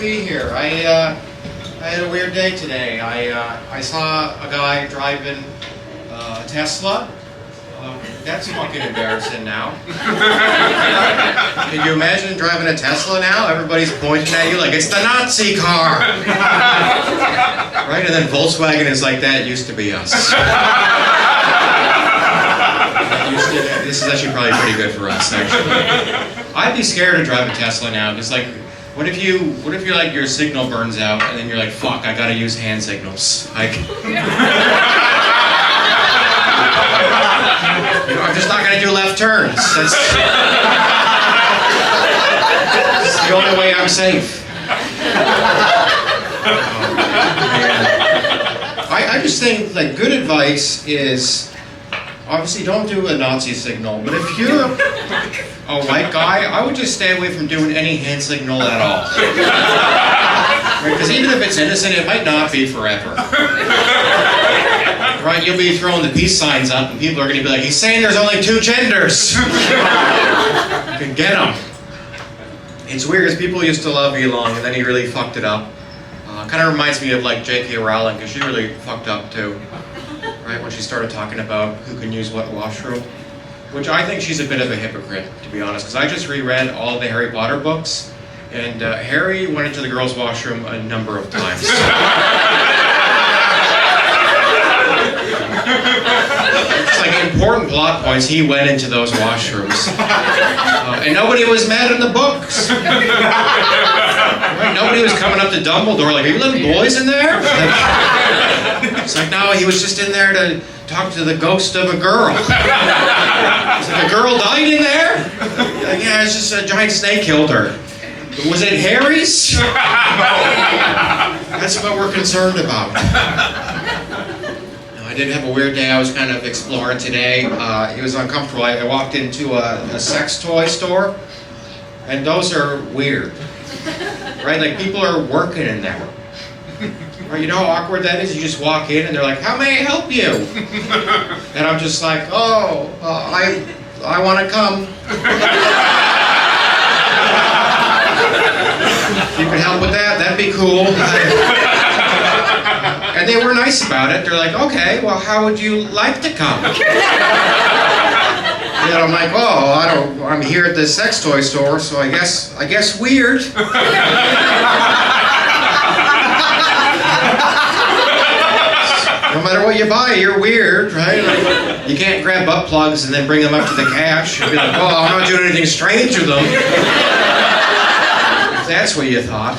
be here. I had a weird day today. I saw a guy driving a Tesla. That's fucking embarrassing now. Can you imagine driving a Tesla now? Everybody's pointing at you like it's the Nazi car. Right? And then Volkswagen is like, that used to be us. This is actually probably pretty good for us, actually. I'd be scared to drive a Tesla now, because like, what if you're like your signal burns out and then you're like, fuck, I gotta use hand signals. Like, I'm just not gonna do left turns. That's the only way I'm safe. I just think like good advice is, obviously, don't do a Nazi signal, but if you're a white guy, I would just stay away from doing any hand signal at all. Because even if it's innocent, it might not be forever. Right? You'll be throwing the peace signs up, and people are going to be like, he's saying there's only 2 genders. You can get him. It's weird, because people used to love Elon, and then he really fucked it up. Kind of reminds me of like J.K. Rowling, because she really fucked up too. Right, when she started talking about who can use what washroom, which I think she's a bit of a hypocrite, to be honest, because I just reread all the Harry Potter books, and Harry went into the girls' washroom a number of times. It's like important plot points, he went into those washrooms. And nobody was mad in the books. Right? Nobody was coming up to Dumbledore like, are you letting boys in there? It's like, no, he was just in there to talk to the ghost of a girl. It's like, a girl died in there? Like, yeah, it's just a giant snake killed her. Was it Harry's? That's what we're concerned about. I did have a weird day. I was kind of exploring today. It was uncomfortable. I walked into a sex toy store, and those are weird. Right? Like, people are working in there. Right, you know how awkward that is? You just walk in and they're like, how may I help you? And I'm just like, oh, I want to come. If you could help with that, that'd be cool. And they were nice about it. They're like, okay, well, how would you like to come? And I'm like, oh, I'm here at the sex toy store, so I guess weird. No matter what you buy, you're weird, right? Like, you can't grab butt plugs and then bring them up to the cash and be like, oh, I'm not doing anything strange with them. If that's what you thought.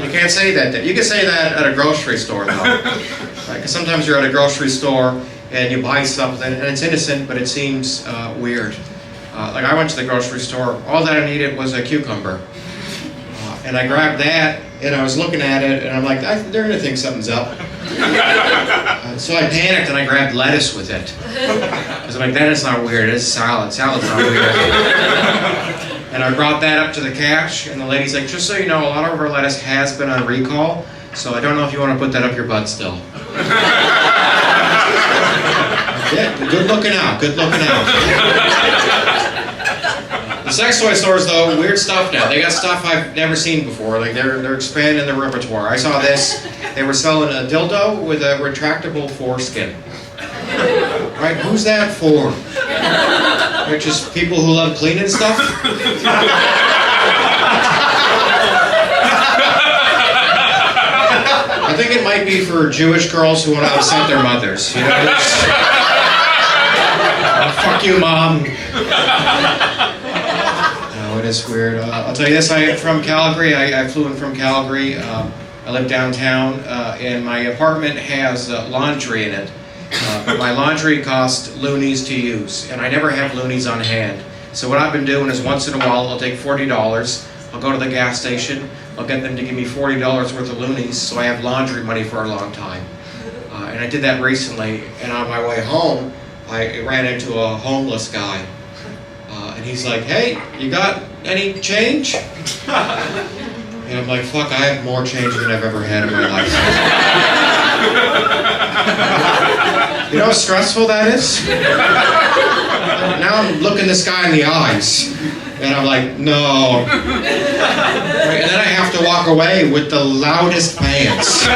You can't say that. You can say that at a grocery store, though. Right? Because sometimes you're at a grocery store and you buy something and it's innocent, but it seems weird. Like I went to the grocery store, all that I needed was a cucumber. And I grabbed that, and I was looking at it, and I'm like, they're going to think something's up. So I panicked, and I grabbed lettuce with it. Because I'm like, that is not weird, it's salad. Salad's not weird. And I brought that up to the cash, and the lady's like, just so you know, a lot of our lettuce has been on recall, so I don't know if you want to put that up your butt still. Yeah, good looking out, good looking out. The sex toy stores, though, weird stuff now. They got stuff I've never seen before. Like they're expanding their repertoire. I saw this. They were selling a dildo with a retractable foreskin. Right? Who's that for? They're just people who love cleaning stuff? I think it might be for Jewish girls who want to upset their mothers. You know, oh, fuck you, Mom. No, it is weird. I'll tell you this, I'm from Calgary. I flew in from Calgary. I live downtown, and my apartment has laundry in it. But my laundry costs Loonies to use, and I never have Loonies on hand. So what I've been doing is once in a while I'll take $40, I'll go to the gas station, I'll get them to give me $40 worth of Loonies, so I have laundry money for a long time. And I did that recently, and on my way home, I ran into a homeless guy. And he's like, hey, you got any change? And I'm like, fuck, I have more change than I've ever had in my life. You know how stressful that is? Now I'm looking this guy in the eyes, and I'm like, no. Right? And then I have to to walk away with the loudest pants.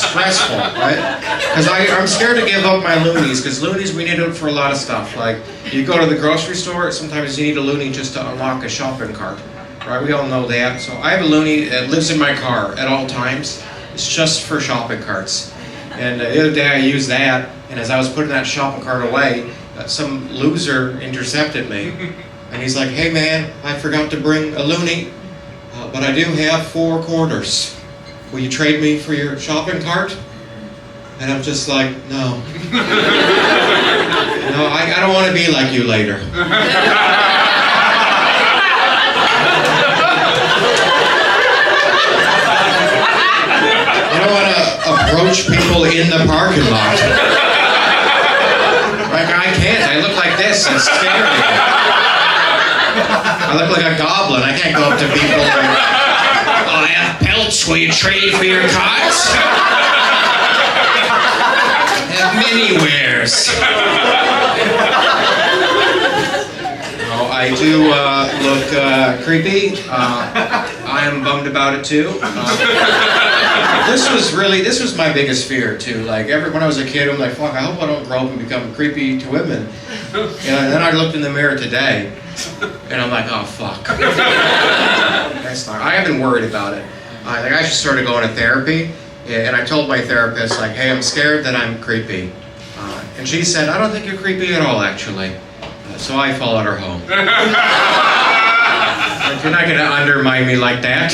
Stressful, right? Because I'm scared to give up my Loonies, because Loonies, we need it for a lot of stuff. Like, you go to the grocery store, sometimes you need a Loonie just to unlock a shopping cart. Right, we all know that. So I have a Loonie that lives in my car at all times. It's just for shopping carts. And the other day I used that, and as I was putting that shopping cart away, some loser intercepted me. And he's like, "Hey man, I forgot to bring a Loonie, but I do have 4 quarters. Will you trade me for your shopping cart?" And I'm just like, no. No, I don't want to be like you later. I don't want to approach people in the parking lot. Like, I can't. I look like this. It's scary. I look like a goblin. I can't go up to people like, "Oh, I have pelts. Will you trade for your carts?" I have mini wares. No, I do look creepy. I am bummed about it too. This was my biggest fear too. Like when I was a kid, I'm like, fuck, I hope I don't grow up and become creepy to women. And then I looked in the mirror today, and I'm like, oh fuck. That's not. I have been worried about it. I think I should start going to therapy. And I told my therapist, like, hey, I'm scared that I'm creepy. And she said, I don't think you're creepy at all, actually. So I followed her home. You're not going to undermine me like that.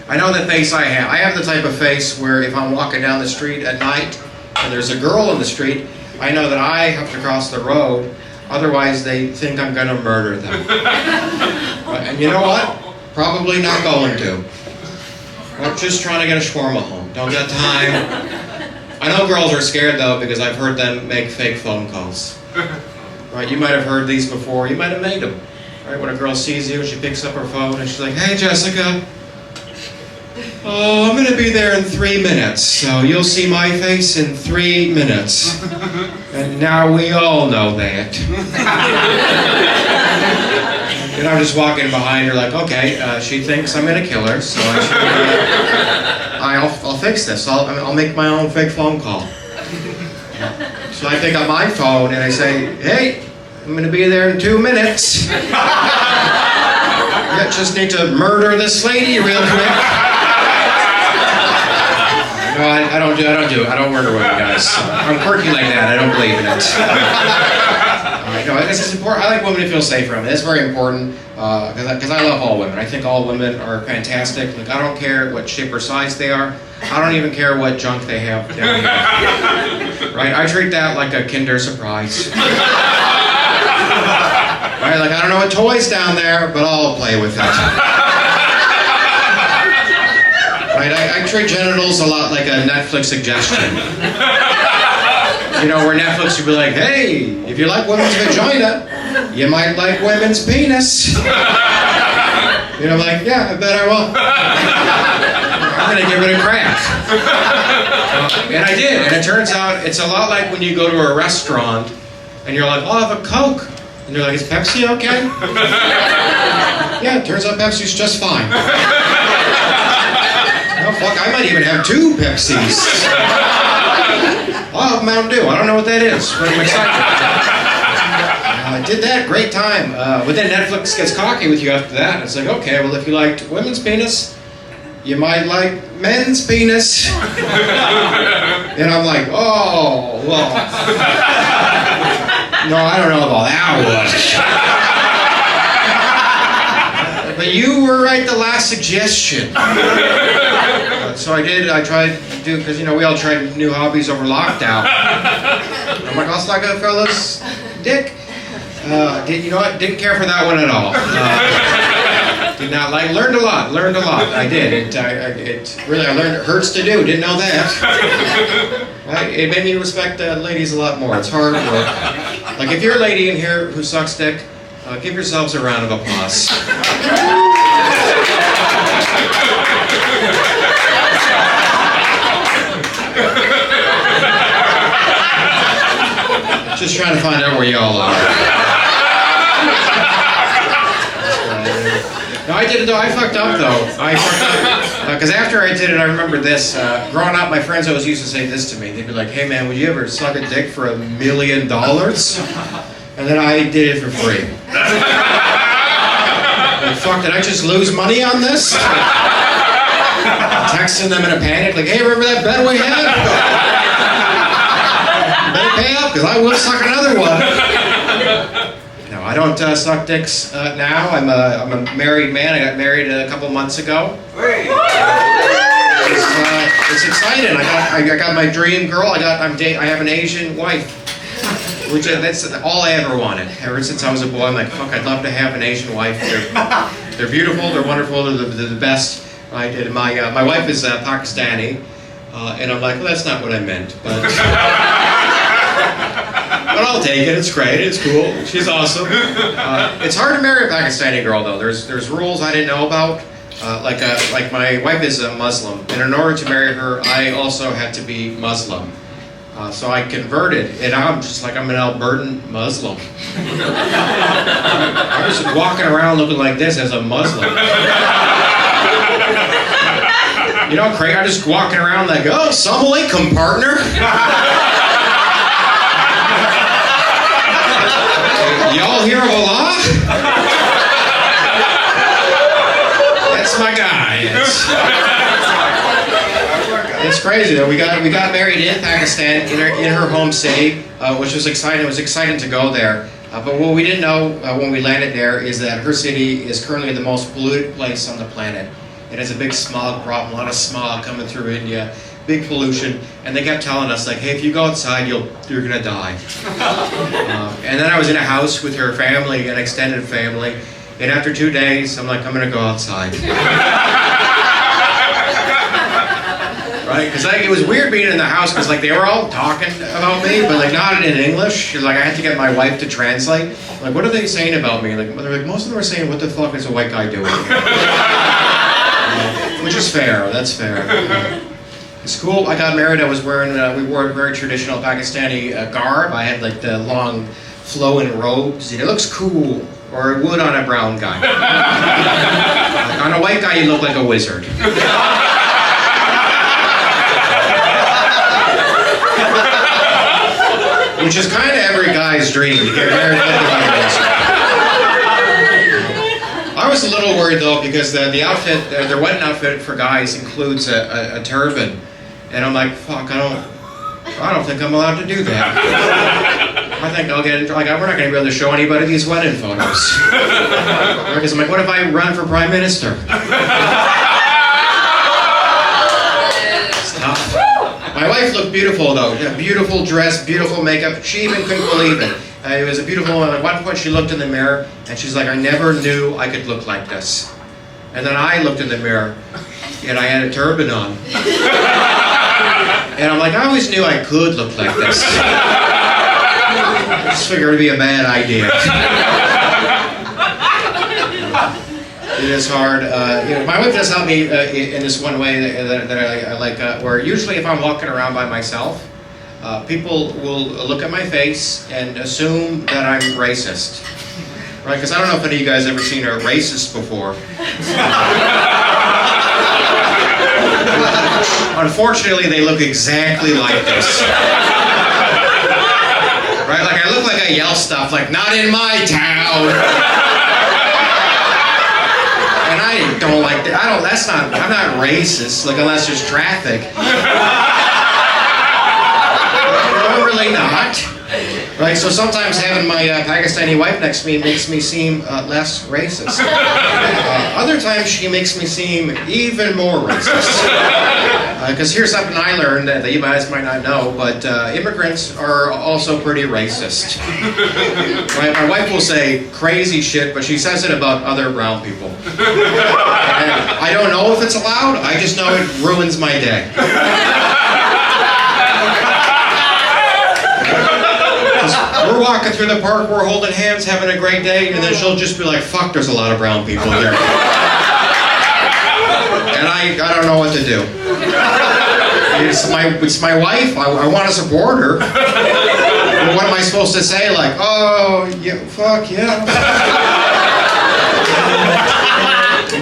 I know the face I have. I have the type of face where if I'm walking down the street at night and there's a girl in the street, I know that I have to cross the road. Otherwise, they think I'm going to murder them. And you know what? Probably not going to. I'm just trying to get a shawarma home. Don't got time. I know girls are scared though because I've heard them make fake phone calls. Right? You might have heard these before. You might have made them. Right? When a girl sees you, she picks up her phone and she's like, "Hey Jessica, oh, I'm going to be there in 3 minutes, so you'll see my face in 3 minutes." And now we all know that. And I'm just walking behind her like, okay, she thinks I'm going to kill her, so I'll fix this. I'll make my own fake phone call. So I pick up my phone and I say, "Hey, I'm going to be there in 2 minutes. Yeah, just need to murder this lady real quick." No, I don't do it. I don't murder women, guys. I'm quirky like that. I don't believe in it. No, this is important. I like women to feel safe around me. That's very important because I love all women. I think all women are fantastic. Like, I don't care what shape or size they are. I don't even care what junk they have down here. Right? I treat that like a Kinder Surprise. Right? Like, I don't know what toy's down there, but I'll play with it. Right? I treat genitals a lot like a Netflix suggestion. You know, where Netflix would be like, "Hey, if you like women's vagina, you might like women's penis." You know, like, yeah, I bet I will. I'm going to give it a crack. And I did, and it turns out it's a lot like when you go to a restaurant and you're like, "Oh, I'll have a Coke." And you're like, "Is Pepsi okay?" Yeah, it turns out Pepsi's just fine. Oh, fuck, I might even have 2 Pepsis. Oh, Mountain Dew. I don't know what that is, but I'm excited. I did that. Great time. But then Netflix gets cocky with you after that. It's like, okay, well, if you liked women's penis, you might like men's penis. And I'm like, oh, well. No, I don't know about that one. But you were right the last suggestion. So I tried to do, because, you know, we all tried new hobbies over lockdown. I'm like, I'll suck a fella's dick. You know what? Didn't care for that one at all. Did not like, learned a lot. I did. It really, I learned it hurts to do. Didn't know that. Right? It made me respect ladies a lot more. It's hard work. Like, if you're a lady in here who sucks dick, give yourselves a round of applause. Just trying to find out where y'all are. No, I did it though. I fucked up though. I fucked up because after I did it, I remember this. Growing up, my friends always used to say this to me. They'd be like, "Hey man, would you ever suck a dick for $1 million?" And then I did it for free. Like, fuck, did I just lose money on this? Texting them in a panic, like, "Hey, remember that bet we had? Better pay up, because I will suck another one." No, I don't suck dicks now. I'm a married man. I got married a couple months ago. It's exciting. I got my dream girl. I have an Asian wife, which that's all I ever wanted. Ever since I was a boy, I'm like, fuck, I'd love to have an Asian wife. They're beautiful. They're wonderful. They're the best. I did. My wife is Pakistani, and I'm like, well, that's not what I meant, but I'll take it. It's great. It's cool. She's awesome. It's hard to marry a Pakistani girl, though. There's rules I didn't know about. Like my wife is a Muslim, and in order to marry her, I also had to be Muslim. So I converted, and I'm just like, I'm an Albertan Muslim. I was walking around looking like this as a Muslim. You know, Craig, I'm just walking around like, oh, Assalamu alaikum, partner. Y'all hear of Allah? That's my guy. It's crazy though. We got married in Pakistan, in her home city, which was exciting. It was exciting to go there. But what we didn't know when we landed there is that her city is currently the most polluted place on the planet. It has a big smog problem, a lot of smog coming through India, big pollution, and they kept telling us like, hey, if you go outside, you're gonna die. And then I was in a house with her family, an extended family, and after 2 days, I'm like, I'm gonna go outside. Right? Because it was weird being in the house because like they were all talking about me, but like not in English. Like I had to get my wife to translate. Like, what are they saying about me? Like they're like, most of them are saying, what the fuck is a white guy doing here? Which is fair. That's fair. It's cool. I got married. I was wearing. We wore a very traditional Pakistani garb. I had like the long flowing robes. It looks cool, or it would on a brown guy. Like, on a white guy, you look like a wizard. Which is kind of every guy's dream, to get married looking like a wizard. I was a little worried though because the outfit, their wedding outfit for guys includes a turban, and I'm like, fuck, I don't think I'm allowed to do that. I think I'll get we're not going to be able to show anybody these wedding photos. Because I'm like, what if I run for prime minister? Stop. My wife looked beautiful though. A beautiful dress, beautiful makeup. She even couldn't believe it. It was a beautiful one. At one point she looked in the mirror and she's like, I never knew I could look like this. And then I looked in the mirror and I had a turban on. And I'm like, I always knew I could look like this. I just figured it'd be a bad idea. It is hard. My wife does help me in this one way that I like, where usually if I'm walking around by myself, people will look at my face and assume that I'm racist. Right? Because I don't know if any of you guys ever seen a racist before. Unfortunately, they look exactly like this. Right? Like I look like I yell stuff like, not in my town. And I don't like that. I'm not racist, like unless there's traffic. I'm really not. Right, so sometimes having my Pakistani wife next to me makes me seem less racist. Other times she makes me seem even more racist. Because here's something I learned that you guys might not know, but immigrants are also pretty racist. Right, my wife will say crazy shit, but she says it about other brown people. And I don't know if it's allowed, I just know it ruins my day. We're walking through the park, we're holding hands, having a great day, and then she'll just be like, fuck, there's a lot of brown people here. And I don't know what to do. It's my wife, I want to support her. But what am I supposed to say? Like, oh, yeah, fuck, yeah.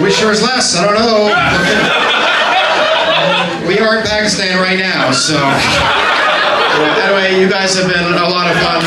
Which sure is less, I don't know. We are in Pakistan right now, so... Anyway, you guys have been a lot of fun.